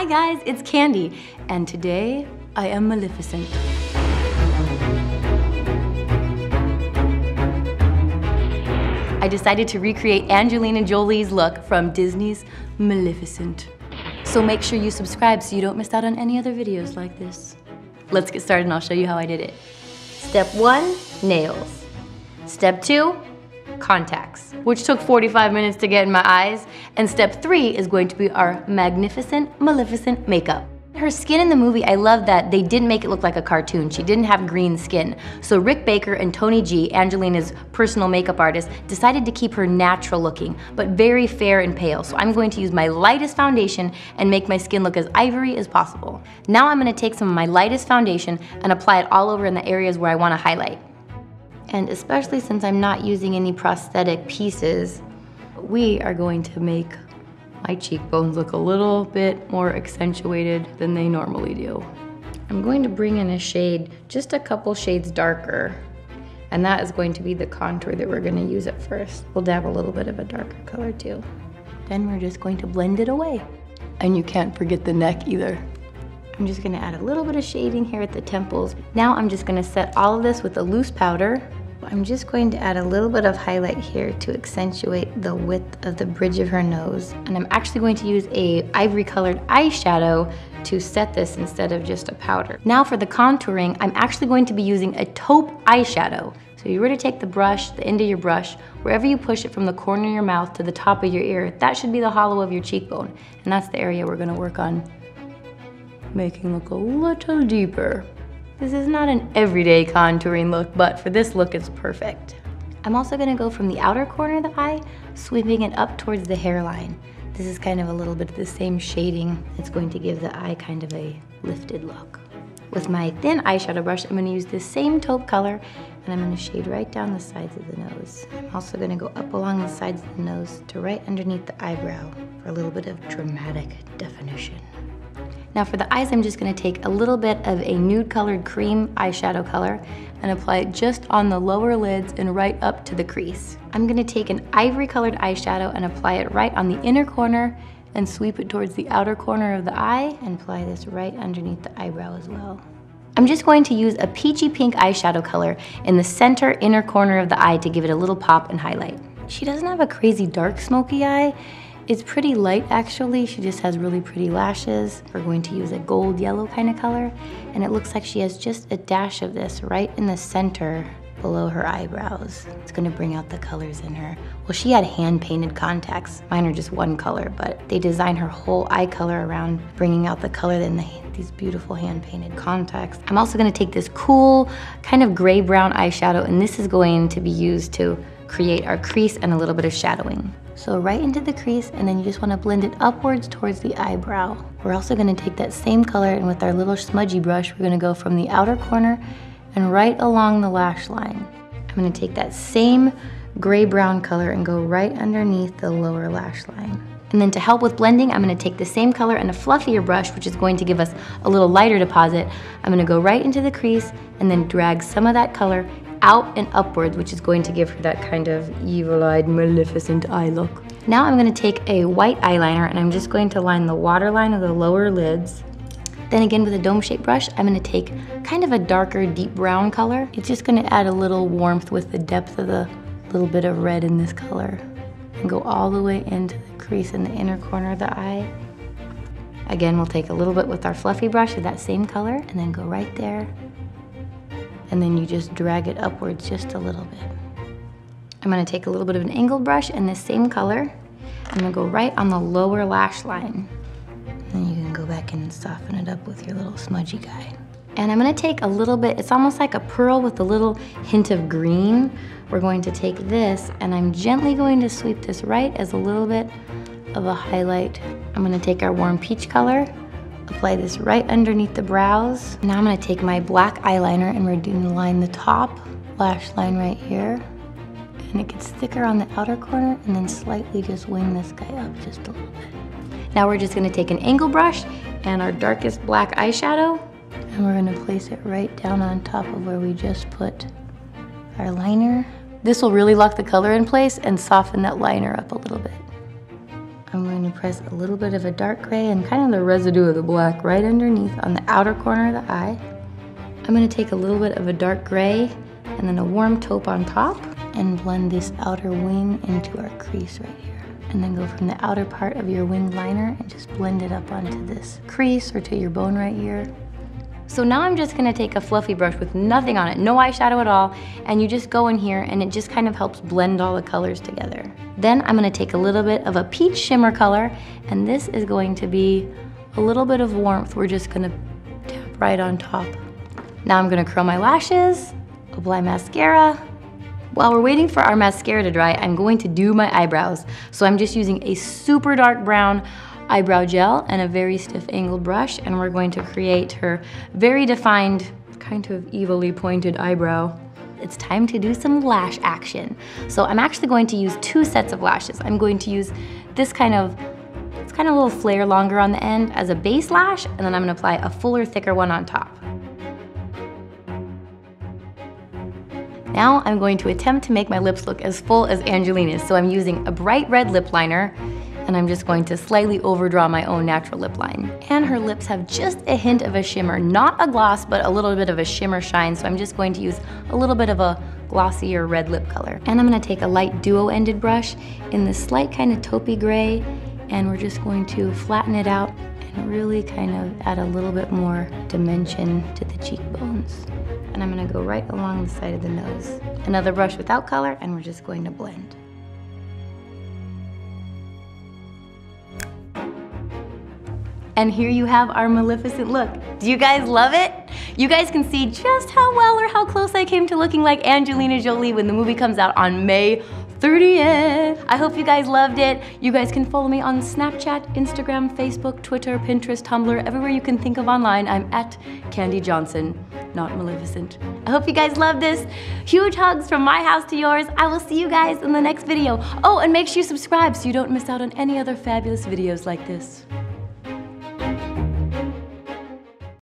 guys, it's Kandee, and today I am Maleficent. I decided to recreate Angelina Jolie's look from Disney's Maleficent. So make sure you subscribe so you don't miss out on any other videos like this. Let's get started and I'll show you how I did it. Step 1, nails. Step 2, contacts, which took 45 minutes to get in my eyes. And step 3 is going to be our magnificent, Maleficent makeup. Her skin in the movie, I love that they didn't make it look like a cartoon. She didn't have green skin. So Rick Baker and Tony G, Angelina's personal makeup artist, decided to keep her natural looking, but very fair and pale. So I'm going to use my lightest foundation and make my skin look as ivory as possible. Now I'm gonna take some of my lightest foundation and apply it all over in the areas where I wanna highlight. And especially since I'm not using any prosthetic pieces, we are going to make my cheekbones look a little bit more accentuated than they normally do. I'm going to bring in a shade just a couple shades darker, and that is going to be the contour that we're gonna use at first. We'll dab a little bit of a darker color too. Then we're just going to blend it away. And you can't forget the neck either. I'm just gonna add a little bit of shading here at the temples. Now I'm just gonna set all of this with a loose powder. I'm just going to add a little bit of highlight here to accentuate the width of the bridge of her nose. And I'm actually going to use a ivory colored eyeshadow to set this instead of just a powder. Now for the contouring, I'm actually going to be using a taupe eyeshadow. So you were to take the brush, the end of your brush, wherever you push it from the corner of your mouth to the top of your ear, that should be the hollow of your cheekbone. And that's the area we're gonna work on making look a little deeper. This is not an everyday contouring look, but for this look, it's perfect. I'm also gonna go from the outer corner of the eye, sweeping it up towards the hairline. This is kind of a little bit of the same shading. It's going to give the eye kind of a lifted look. With my thin eyeshadow brush, I'm gonna use this same taupe color, and I'm gonna shade right down the sides of the nose. I'm also gonna go up along the sides of the nose to right underneath the eyebrow for a little bit of dramatic definition. Now for the eyes, I'm just gonna take a little bit of a nude colored cream eyeshadow color and apply it just on the lower lids and right up to the crease. I'm gonna take an ivory colored eyeshadow and apply it right on the inner corner and sweep it towards the outer corner of the eye and apply this right underneath the eyebrow as well. I'm just going to use a peachy pink eyeshadow color in the center inner corner of the eye to give it a little pop and highlight. She doesn't have a crazy dark smoky eye. It's pretty light actually, she just has really pretty lashes. We're going to use a gold yellow kind of color, and it looks like she has just a dash of this right in the center below her eyebrows. It's gonna bring out the colors in her. Well, she had hand-painted contacts. Mine are just one color, but they designed her whole eye color around bringing out the color in these beautiful hand-painted contacts. I'm also gonna take this cool kind of gray-brown eyeshadow, and this is going to be used to create our crease and a little bit of shadowing. So right into the crease, and then you just want to blend it upwards towards the eyebrow. We're also going to take that same color, and with our little smudgy brush, we're going to go from the outer corner and right along the lash line. I'm going to take that same gray-brown color and go right underneath the lower lash line. And then to help with blending, I'm going to take the same color and a fluffier brush, which is going to give us a little lighter deposit. I'm going to go right into the crease and then drag some of that color out and upwards, which is going to give her that kind of evil-eyed, Maleficent eye look. Now I'm gonna take a white eyeliner and I'm just going to line the waterline of the lower lids. Then again with a dome-shaped brush, I'm gonna take kind of a darker, deep brown color. It's just gonna add a little warmth with the depth of the little bit of red in this color. And go all the way into the crease in the inner corner of the eye. Again, we'll take a little bit with our fluffy brush of that same color and then go right there. And then you just drag it upwards just a little bit. I'm gonna take a little bit of an angled brush in this same color. I'm gonna go right on the lower lash line. And then you can go back in and soften it up with your little smudgy guy. And I'm gonna take a little bit, it's almost like a pearl with a little hint of green. We're going to take this and I'm gently going to sweep this right as a little bit of a highlight. I'm gonna take our warm peach color, apply this right underneath the brows. Now I'm gonna take my black eyeliner and we're gonna line the top lash line right here. And it gets thicker on the outer corner and then slightly just wing this guy up just a little bit. Now we're just gonna take an angle brush and our darkest black eyeshadow and we're gonna place it right down on top of where we just put our liner. This will really lock the color in place and soften that liner up a little bit. I'm going to gonna press a little bit of a dark gray and kind of the residue of the black right underneath on the outer corner of the eye. I'm gonna take a little bit of a dark gray and then a warm taupe on top and blend this outer wing into our crease right here. And then go from the outer part of your wing liner and just blend it up onto this crease or to your bone right here. So now I'm just gonna take a fluffy brush with nothing on it, no eyeshadow at all, and you just go in here and it just kind of helps blend all the colors together. Then I'm gonna take a little bit of a peach shimmer color, and this is going to be a little bit of warmth. We're just gonna tap right on top. Now I'm gonna curl my lashes, apply mascara. While we're waiting for our mascara to dry, I'm going to do my eyebrows. So I'm just using a super dark brown eyebrow gel and a very stiff angled brush, and we're going to create her very defined, kind of evilly pointed eyebrow. It's time to do some lash action. So I'm actually going to use 2 sets of lashes. I'm going to use this kind of, it's kind of a little flare longer on the end as a base lash, and then I'm gonna apply a fuller, thicker one on top. Now I'm going to attempt to make my lips look as full as Angelina's. So I'm using a bright red lip liner, and I'm just going to slightly overdraw my own natural lip line. And her lips have just a hint of a shimmer, not a gloss, but a little bit of a shimmer shine. So I'm just going to use a little bit of a glossier red lip color. And I'm gonna take a light duo-ended brush in this slight kind of taupey gray, and we're just going to flatten it out and really kind of add a little bit more dimension to the cheekbones. And I'm gonna go right along the side of the nose. Another brush without color, and we're just going to blend. And here you have our Maleficent look. Do you guys love it? You guys can see just how well or how close I came to looking like Angelina Jolie when the movie comes out on May 30th. I hope you guys loved it. You guys can follow me on Snapchat, Instagram, Facebook, Twitter, Pinterest, Tumblr, everywhere you can think of online. I'm at Kandee Johnson, not Maleficent. I hope you guys loved this. Huge hugs from my house to yours. I will see you guys in the next video. Oh, and make sure you subscribe so you don't miss out on any other fabulous videos like this.